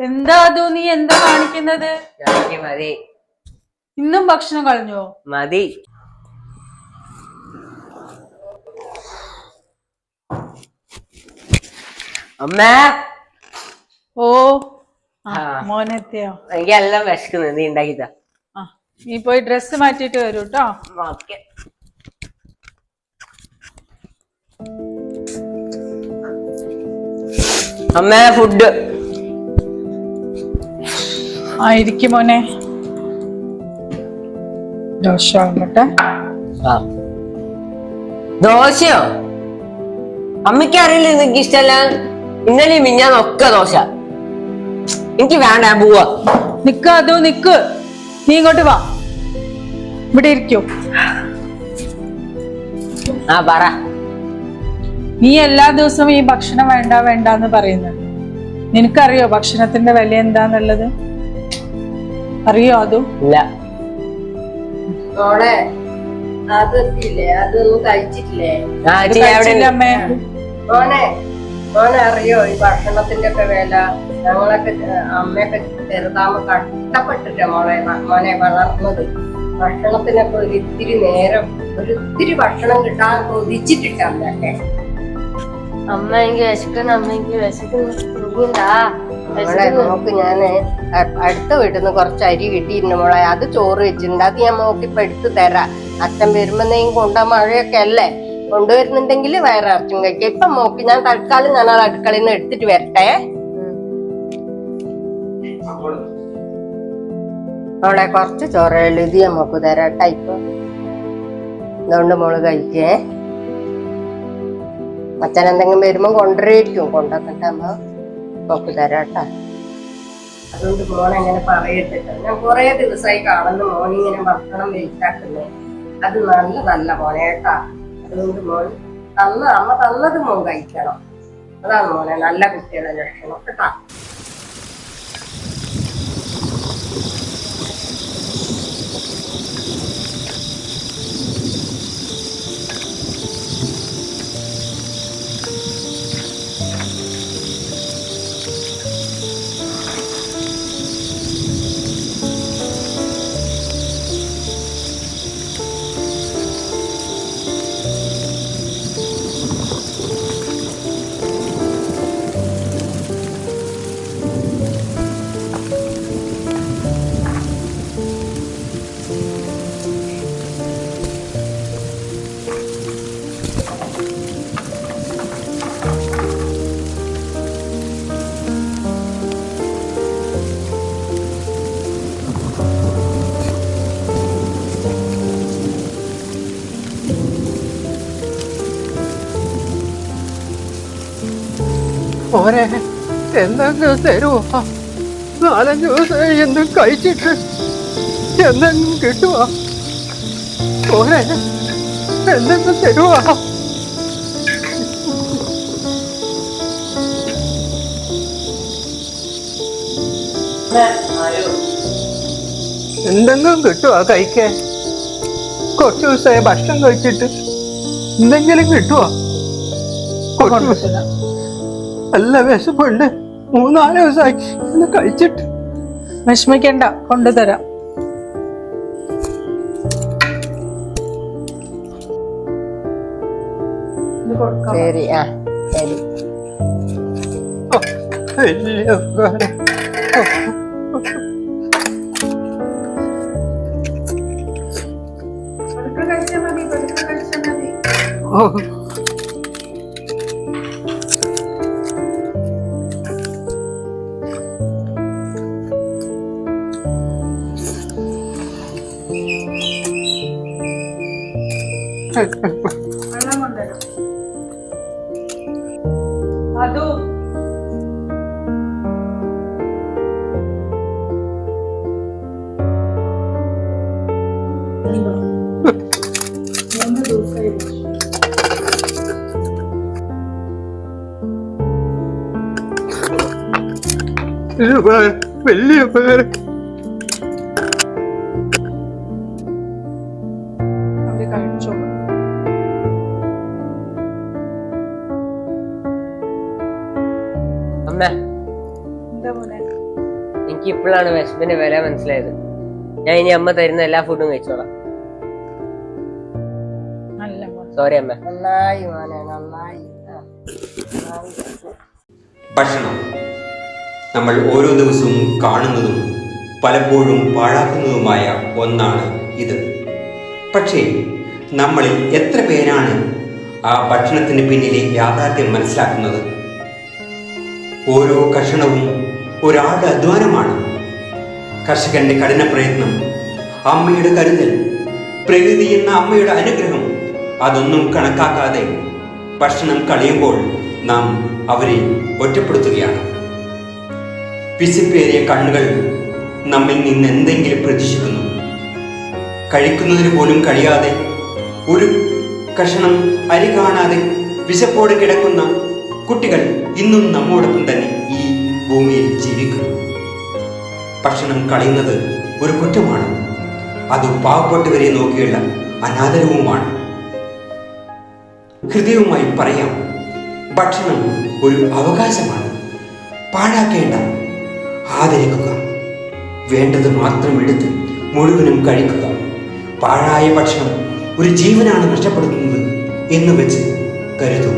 എന്താ അത് നീ എന്താ കാണിക്കുന്നത്? മതി. ഇന്നും ഭക്ഷണം കളഞ്ഞോ? മതി. അമ്മേ. ഓ മോനെത്തിയോ? എനിക്ക് എല്ലാം വിശക്കുന്നു. നീ ഉണ്ടാക്കിത്താ. നീ പോയി ഡ്രസ്സ് മാറ്റിട്ട് വരൂ കേട്ടോ. ഓക്കെ. അമ്മേ ഫുഡ്. ഇരിക്കും മോനെ. ദോശ ആകട്ടെ. ദോശയോ? അമ്മയ്ക്ക് അറിയില്ല നിനക്ക് ഇഷ്ടല്ല. ഇന്നലെ മിഞ്ഞാന്നൊക്കെ ദോശ. എനിക്ക് വേണ്ട, ഞാൻ പോവാ. നിക്ക് അതോ നിക്ക്. നീ ഇങ്ങോട്ട് വാ. ഇവിടെ ഇരിക്കൂ. പറ. നീ എല്ലാ ദിവസവും ഈ ഭക്ഷണം വേണ്ട വേണ്ടെന്ന് പറയുന്നുണ്ട്. നിനക്കറിയോ ഭക്ഷണത്തിന്റെ വില എന്താന്നുള്ളത്? അറിയോ അതും? ഇല്ല. അതൊന്നും കഴിച്ചിട്ടില്ലേ? അമ്മേ മോനെ അറിയോ ഈ ഭക്ഷണത്തിന്റെ ഒക്കെ വില? ഞങ്ങളൊക്കെ അമ്മയൊക്കെ ചെറുതാമ കഷ്ടപ്പെട്ടിട്ട മോനെ വളർന്നത്. ഭക്ഷണത്തിനൊക്കെ ഒരിത്തിരി നേരം ഒരിത്തിരി ഭക്ഷണം കിട്ടാൻ കൊതിച്ചിട്ടിട്ട അമ്മയൊക്കെ. അമ്മ എനിക്ക് വിശക്കണം, അമ്മ എനിക്ക് വിശക്കുന്നുണ്ടാ. മോക്ക് ഞാന് അടുത്ത വീട്ടിൽ നിന്ന് കുറച്ച് അരി കിട്ടിയിരുന്നു മോളെ. അത് ചോറ് വെച്ചിട്ടുണ്ട്. അത് ഞാൻ മോക്ക് ഇപ്പൊ എടുത്തു തരാം. അച്ഛൻ വരുമ്പോഴേക്കും കൊണ്ടാ, മഴയൊക്കെ അല്ലേ, കൊണ്ടുവരുന്നുണ്ടെങ്കിൽ വയറിറച്ചും കഴിക്കാം. ഇപ്പൊ മോക്ക് ഞാൻ തൽക്കാലം ഞാൻ അത് അടുക്കളയിൽ നിന്ന് എടുത്തിട്ട് വരട്ടെ. മോളെ കുറച്ച് ചോറുള്ളൂ, ഇത് ഞാൻ മോക്ക് തരാട്ടാ. ഇപ്പൊ അതുകൊണ്ട് മോള് കഴിക്കേ. അച്ഛൻ എന്തെങ്കിലും വരുമ്പോ കൊണ്ടുവരേക്കും. കൊണ്ടുവന്നിട്ട് അമ്മ മോക്ക് തരാട്ടാ. അതുകൊണ്ട് മോനെങ്ങനെ പറയത്തില്ല. ഞാൻ കുറെ ദിവസമായി കാണുന്നു മോനിങ്ങനെ ഭക്ഷണം വേസ്റ്റാക്കുന്നേ. അത് നല്ലതല്ല മോനെ കേട്ടാ. അതുകൊണ്ട് മോൻ അമ്മ തന്നത് മോൻ കഴിക്കണം. അതാണ് മോനെ നല്ല കുട്ടിയുടെ ലക്ഷണം കേട്ടാ. ഓരെ എന്തെങ്കിലും തരുമോ? 4-5 ദിവസമായി എന്തും കഴിച്ചിട്ട് എന്തെങ്കിലും കിട്ടുമോ? ഓരെ എന്തെങ്കിലും തരുമോ? എന്തെങ്കിലും കിട്ടുമോ കഴിക്കാൻ? കുറച്ച് ദിവസമായി ഭക്ഷണം കഴിച്ചിട്ട് എന്തെങ്കിലും കിട്ടുമോ? നല്ല വിശപ്പുണ്ട്. 3-4 ദിവസമായി ഒന്ന് കഴിച്ചിട്ട്. വിഷമിക്കണ്ട, കൊണ്ടുതരാം. ശരി. ശരി. വെള്ളം കൊണ്ടുവരാം. അതോ വലിയ ഉപകാരം. അമ്മ എന്താ മോനെ? എനിക്ക് ഇപ്പോഴാണ് വിശപ്പിന്റെ വില മനസ്സിലായത്. ഞാൻ ഇനി അമ്മ തരുന്ന എല്ലാ ഫുഡും കഴിച്ചോളാം. നല്ല മോനെ. സോറി അമ്മ. നന്നായി മോനെ, നന്നായി. ഭക്ഷണം നമ്മൾ ഓരോ ദിവസവും കാണുന്നതും പലപ്പോഴും പാഴാക്കുന്നതുമായ ഒന്നാണ് ഇത്. പക്ഷേ നമ്മളിൽ എത്ര പേരാണ് ആ ഭക്ഷണത്തിന് പിന്നിലെ യാഥാർത്ഥ്യം മനസ്സിലാക്കുന്നത്? ഓരോ കഷണവും ഒരാളുടെ അധ്വാനമാണ്. കർഷകന്റെ കഠിന പ്രയത്നം, അമ്മയുടെ കരുതൽ, പ്രകൃതി എന്ന അമ്മയുടെ അനുഗ്രഹം, അതൊന്നും കണക്കാക്കാതെ ഭക്ഷണം കളയുമ്പോൾ നാം അവരെ ഒറ്റപ്പെടുത്തുകയാണ്. വിശപ്പേറിയ കണ്ണുകൾ നമ്മിൽ നിന്ന് എന്തെങ്കിലും പ്രതീക്ഷിക്കുന്നു. കഴിക്കുന്നതിന് പോലും കഴിയാതെ, ഒരു കഷണം അരി കാണാതെ വിശപ്പോടെ കിടക്കുന്ന കുട്ടികൾ ഇന്നും നമ്മോടൊപ്പം തന്നെ ഈ ഭൂമിയിൽ ജീവിക്കുന്നു. ഭക്ഷണം കളയുന്നത് ഒരു കുറ്റമാണ്. അത് പാവപ്പെട്ടവരെ നോക്കിയുള്ള അനാദരവുമാണ്. ഹൃദയവുമായി പറയാം, ഭക്ഷണം ഒരു അവകാശമാണ്. പാഴാക്കേണ്ട, ആദരിക്കുക. വേണ്ടത് മാത്രം എടുത്ത് മുഴുവനും കഴിക്കുക. പാഴായ ഭക്ഷണം ഒരു ജീവനാണ് നഷ്ടപ്പെടുത്തുന്നത് എന്ന് വെച്ച് കരുതൂ.